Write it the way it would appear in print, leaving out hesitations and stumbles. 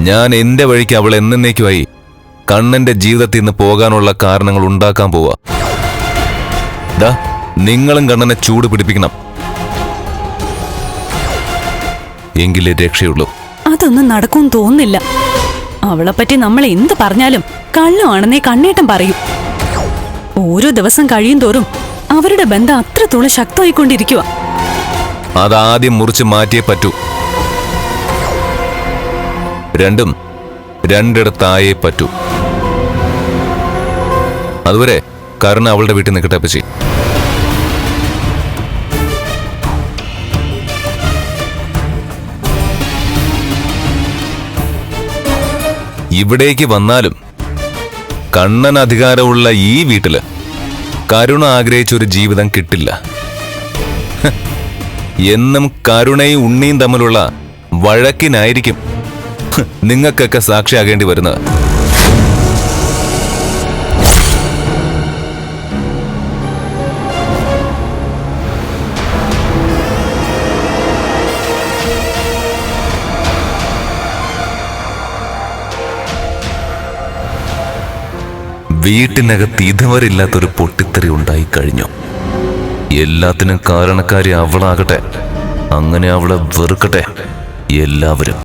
ഞാൻ എന്റെ വഴിക്ക് അവൾ എന്നേക്കുമായി കണ്ണന്റെ ജീവിതത്തിൽ നിന്ന് പോകാനുള്ള കാരണങ്ങൾ ഉണ്ടാക്കാൻ പോവാ. നിങ്ങളും കണ്ണനെ ചൂട് പിടിപ്പിക്കണം, എങ്കിലേ രക്ഷയുള്ളൂ. അതൊന്നും നടക്കും തോന്നുന്നില്ല. അവളെപ്പറ്റി നമ്മൾ എന്ത് പറഞ്ഞാലും കള്ളമാണെന്നേ കണ്ണേട്ടൻ പറയും. ഓരോ ദിവസം കഴിയും തോറും അവരുടെ ബന്ധം അത്രത്തോളം ശക്തമായിക്കൊണ്ടിരിക്കുക. അതാദ്യം മുറിച്ച് മാറ്റിയേ പറ്റൂ. രണ്ടും രണ്ടിടത്തായേ പറ്റൂ. അതുവരെ കരുണ അവളുടെ വീട്ടിൽ നിൽക്കട്ടെ അപ്പച്ചി. ഇവിടേക്ക് വന്നാലും കണ്ണൻ അധികാരമുള്ള ഈ വീട്ടില് കരുണ ആഗ്രഹിച്ചൊരു ജീവിതം കിട്ടില്ല. എന്നും കരുണയും ഉണ്ണിയും തമ്മിലുള്ള വഴക്കിനായിരിക്കും നിങ്ങൾക്കൊക്കെ സാക്ഷിയാകേണ്ടി വരുന്നത്. വീട്ടിനകത്ത് ഇതുവരെ ഇല്ലാത്തൊരു പൊട്ടിത്തെറി ഉണ്ടായി കഴിഞ്ഞു. എല്ലാത്തിനും കാരണക്കാരി അവളാകട്ടെ. അങ്ങനെ അവളെ വെറുക്കട്ടെ എല്ലാവരും.